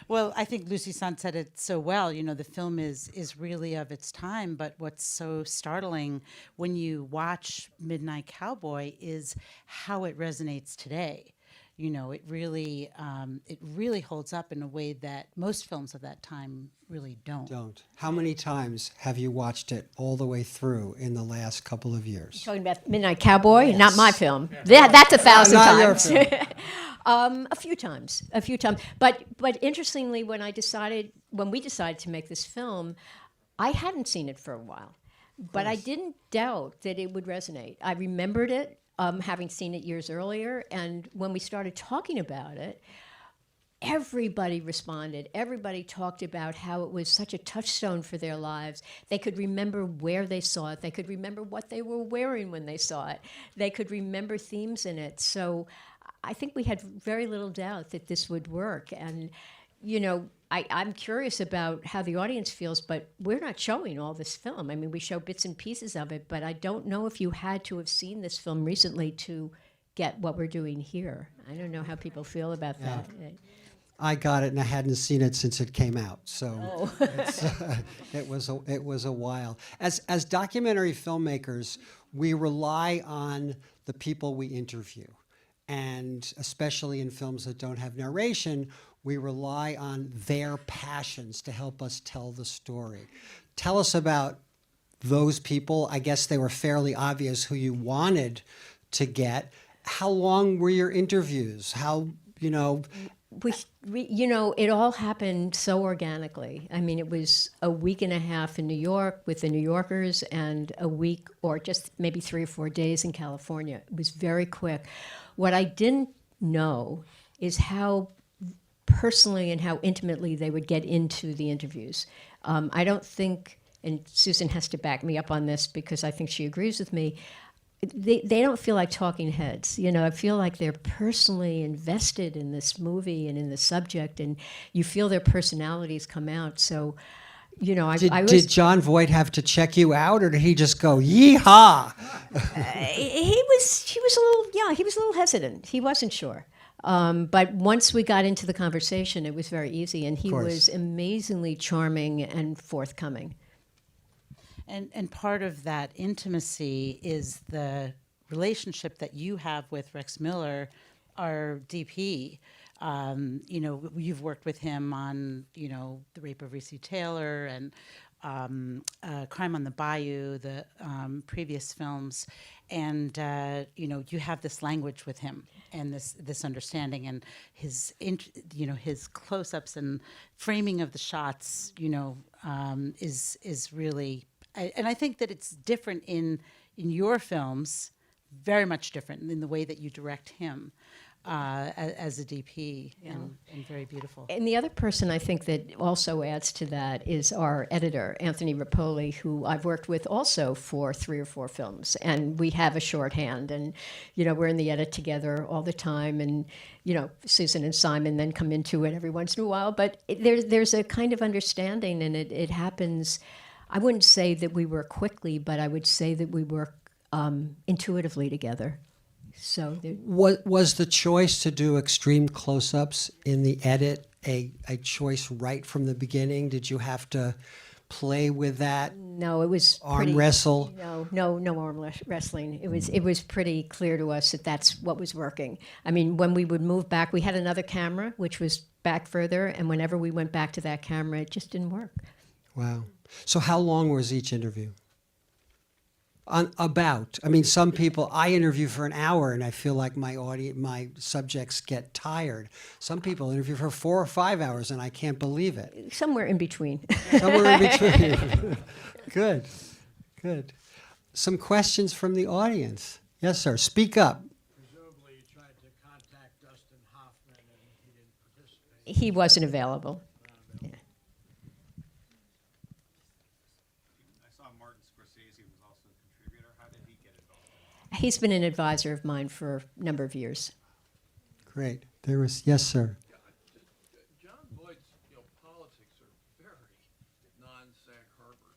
Well, I think Lucy San said it so well. You know, the film is really of its time, but what's so startling when you watch Midnight Cowboy is how it resonates today. You know, it really holds up in a way that most films of that time really don't. Don't. How many times have you watched it all the way through in the last couple of years? Talking about Midnight Cowboy, Yes. not my film. That's 1,000 Not your times. A few times. But interestingly, when we decided to make this film, I hadn't seen it for a while, but I didn't doubt that it would resonate. I remembered it, having seen it years earlier, and when we started talking about it, everybody responded. Everybody talked about how it was such a touchstone for their lives. They could remember where they saw it. They could remember what they were wearing when they saw it. They could remember themes in it. So I think we had very little doubt that this would work. And, you know, I'm curious about how the audience feels, but we're not showing all this film. I mean, we show bits and pieces of it, but I don't know if you had to have seen this film recently to get what we're doing here. I don't know how people feel about that. I got it, and I hadn't seen it since it came out, so it was a while. As documentary filmmakers, we rely on the people we interview, and especially in films that don't have narration, we rely on their passions to help us tell the story. Tell us about those people. I guess they were fairly obvious who you wanted to get. How long were your interviews? How, you know? It all happened so organically. I mean, it was a week and a half in New York with the New Yorkers and a week or just maybe 3 or 4 days in California. It was very quick. What I didn't know is how personally and how intimately they would get into the interviews. I don't think, and Susan has to back me up on this because I think she agrees with me, they don't feel like talking heads. You know, I feel like they're personally invested in this movie and in the subject, and you feel their personalities come out. So, you know, Did John Voight have to check you out, or did he just go, yee-haw? He was a little hesitant. He wasn't sure. But once we got into the conversation, it was very easy, and he was amazingly charming and forthcoming. And part of that intimacy is the relationship that you have with Rex Miller, our DP. You know, you've worked with him on, you know, The Rape of Reese Taylor and Crime on the Bayou, the previous films. And, you know, you have this language with him and this understanding, and his close-ups and framing of the shots, you know, is really... And I think that it's different in your films, very much different in the way that you direct him as a DP, and very beautiful. And the other person I think that also adds to that is our editor, Anthony Rapoli, who I've worked with also for 3 or 4 films. And we have a shorthand, and, you know, we're in the edit together all the time. And, you know, Susan and Simon then come into it every once in a while. But there's a kind of understanding, and it happens. I wouldn't say that we work quickly, but I would say that we work intuitively together. So was the choice to do extreme close-ups in the edit a choice right from the beginning? Did you have to play with that? No, it was wrestle. No arm wrestling. It was pretty clear to us that that's what was working. I mean, when we would move back, we had another camera which was back further, and whenever we went back to that camera, it just didn't work. Wow. So how long was each interview? I mean, some people, I interview for an hour and I feel like my subjects get tired. Some people interview for 4 or 5 hours and I can't believe it. Somewhere in between. Somewhere in between. Good. Some questions from the audience. Yes, sir. Speak up. Presumably you tried to contact Dustin Hoffman and he didn't participate. He wasn't available. He's been an advisor of mine for a number of years. Great. Yes, sir. John Voight's politics are very non-Sag Harbor.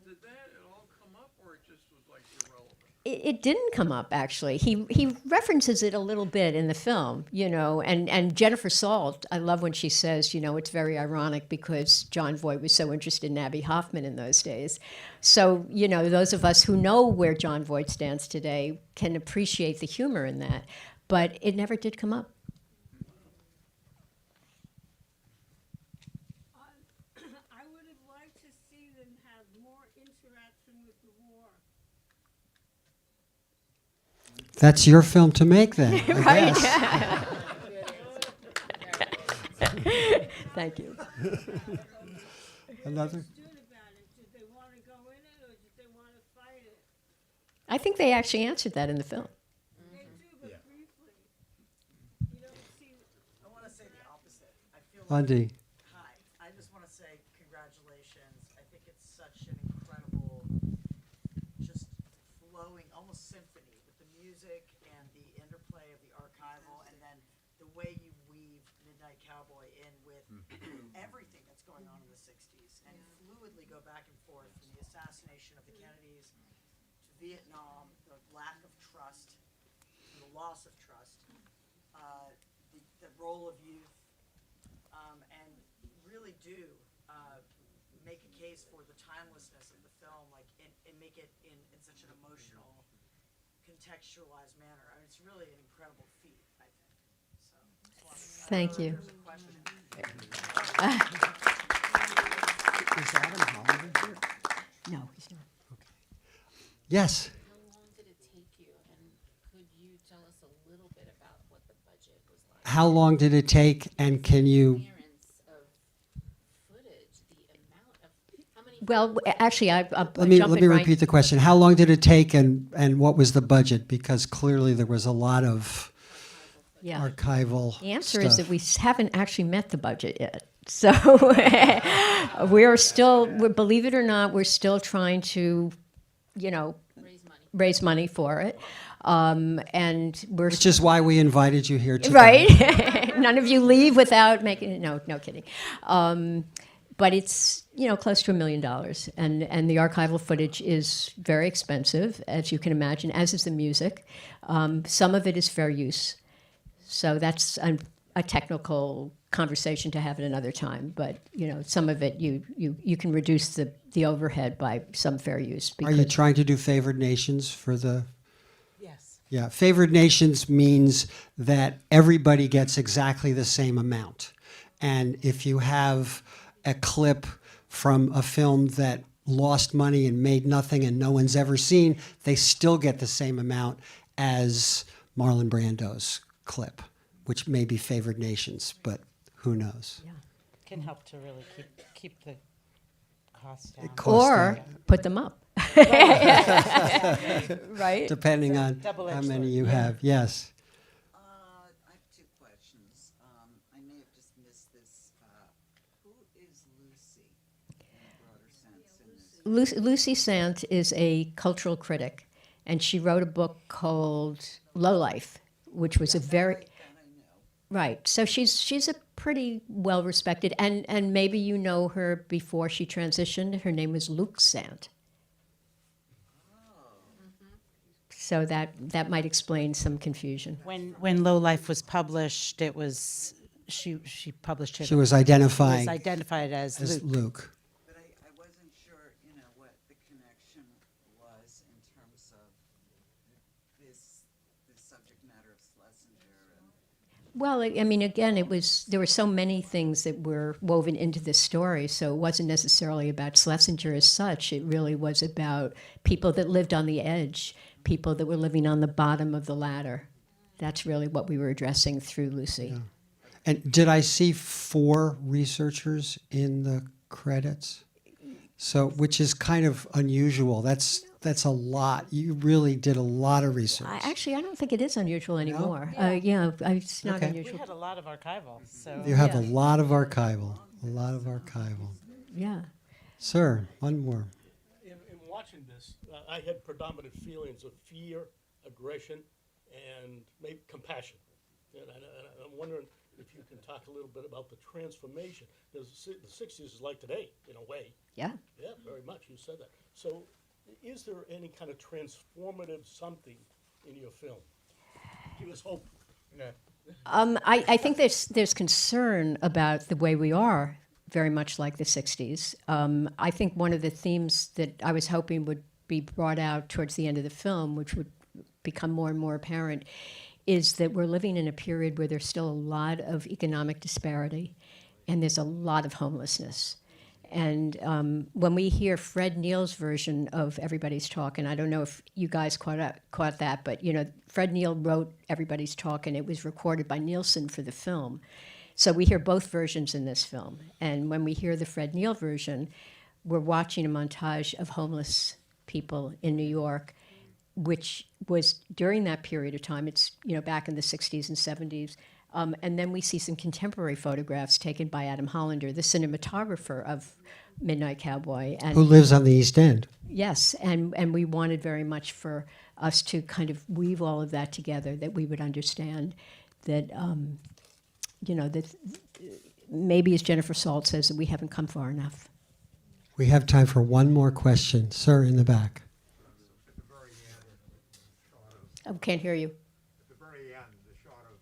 Did that at all come up, or it just was like irrelevant? It didn't come up, actually. He references it a little bit in the film, and Jennifer Salt, I love when she says, it's very ironic because John Voight was so interested in Abby Hoffman in those days. So, those of us who know where John Voight stands today can appreciate the humor in that. But it never did come up. I would have liked to see them have more interaction with the war. That's your film to make then, I guess. Thank you. Another? Understood about it. Did they want to go in it or did they want to fight it? I think they actually answered that in the film. They do, but briefly. You don't see. I want to say the opposite. I feel like, Bundy. hi, I just want to say congratulations. I think it's such an incredible, just flowing, almost symphony with the music and the interplay of the archival, and then the way you weave Midnight Cowboy in with everything that's going on in the 60s, and fluidly go back and forth from the assassination of the Kennedys to Vietnam, the lack of trust, the loss of trust, the role of youth, and really do make a case for the timelessness of the film, like, and make it in such an emotional, contextualized manner. I mean, it's really an incredible feat, I think. So, Thank you. there's a question. Is Adam Holland here? No, he's not. Yes. How long did it take you, and could you tell us a little bit about what the budget was like? How long did it take, and can you? Clearance of footage, the amount of, how many? Well, actually, Let me repeat the question. How long did it take, and what was the budget? Because clearly there was a lot of Yeah. archival. The answer is that stuff. we haven't actually met the budget yet. So believe it or not, we're still trying to, raise money for it. And we're Which is why we invited you here today. right. None of you leave without making it. No kidding. But it's close to $1 million, and the archival footage is very expensive, as you can imagine, as is the music. Some of it is fair use, so that's a technical conversation to have at another time. But some of it you can reduce the overhead by some fair use. Are you trying to do favored nations for the? Yes. Yeah, favored nations means that everybody gets exactly the same amount. And if you have a clip from a film that lost money and made nothing and no one's ever seen, they still get the same amount as Marlon Brando's clip, which may be favored nations, but who knows? Can help to really keep the cost down. Cost or down, put them up. Right? depending on Double-edged how many sword. you have. Yes. I have two questions. I may have just missed this. Who is Lucy in a broader sense in this? Lucy Sant is a cultural critic, and she wrote a book called Low Life, which was a very That I know. right. So she's a pretty well respected, and maybe you know her before she transitioned. Her name was Luke Sant. So that might explain some confusion. When Low Life was published, it was she published it. She was it identifying was identified as as Luke. Luke. But I wasn't sure, what the connection was in terms of this subject matter of Schlesinger and Well, I mean, again, there were so many things that were woven into this story, so it wasn't necessarily about Schlesinger as such. It really was about people that lived on the edge, people that were living on the bottom of the ladder. That's really what we were addressing through Lucy. And did I see 4 researchers in the credits? So, which is kind of unusual. That's a lot. You really did a lot of research. I don't think it is unusual anymore. It's not Okay. We unusual. had a lot of archival, so You have Yeah. a lot of archival. A lot of archival. Yeah. Sir, one more. In watching this, I had predominant feelings of fear, aggression, and maybe compassion. And I'm wondering if you can talk a little bit about the transformation. Because the 60s is like today, in a way. Yeah. Yeah, very much. You said that. So is there any kind of transformative something in your film? Give us hope. I think there's concern about the way we are, very much like the 60s. I think one of the themes that I was hoping would be brought out towards the end of the film, which would become more and more apparent, is that we're living in a period where there's still a lot of economic disparity and there's a lot of homelessness. And when we hear Fred Neil's version of Everybody's Talk, and I don't know if you guys caught that, but Fred Neil wrote Everybody's Talk, and it was recorded by Nielsen for the film. So we hear both versions in this film. And when we hear the Fred Neil version, we're watching a montage of homeless people in New York, which was during that period of time. It's back in the 60s and 70s. And then we see some contemporary photographs taken by Adam Hollander, the cinematographer of Midnight Cowboy. And Who lives on the East End. yes, and we wanted very much for us to kind of weave all of that together, that we would understand that, that maybe, as Jennifer Salt says, that we haven't come far enough. We have time for one more question. Sir, in the back. At the very end, the shot of, I can't hear you. at the very end, the shot of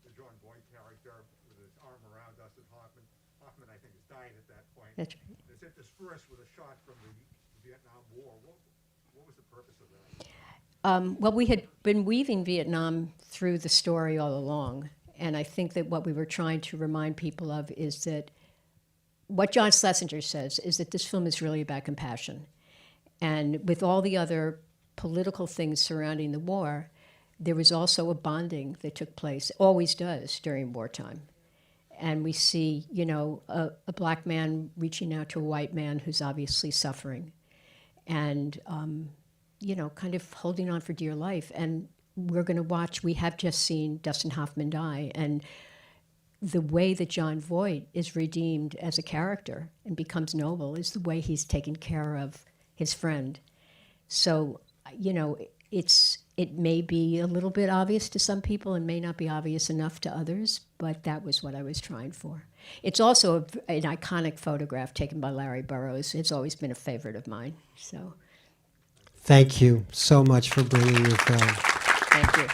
the John Boyd character with his arm around Dustin Hoffman. Hoffman, I think, has died at that point. That's right. It's interspersed with a shot from the Vietnam War. What was the purpose of that? Well, we had been weaving Vietnam through the story all along, and I think that what we were trying to remind people of is that what John Schlesinger says is that this film is really about compassion. And with all the other political things surrounding the war, there was also a bonding that took place, always does during wartime. And we see, a black man reaching out to a white man who's obviously suffering and, kind of holding on for dear life. And we're going to watch, we have just seen Dustin Hoffman die, and the way that John Voight is redeemed as a character and becomes noble is the way he's taken care of his friend. So, it may be a little bit obvious to some people and may not be obvious enough to others, but that was what I was trying for. It's also an iconic photograph taken by Larry Burroughs. It's always been a favorite of mine. So, Thank you so much for bringing your film. thank you.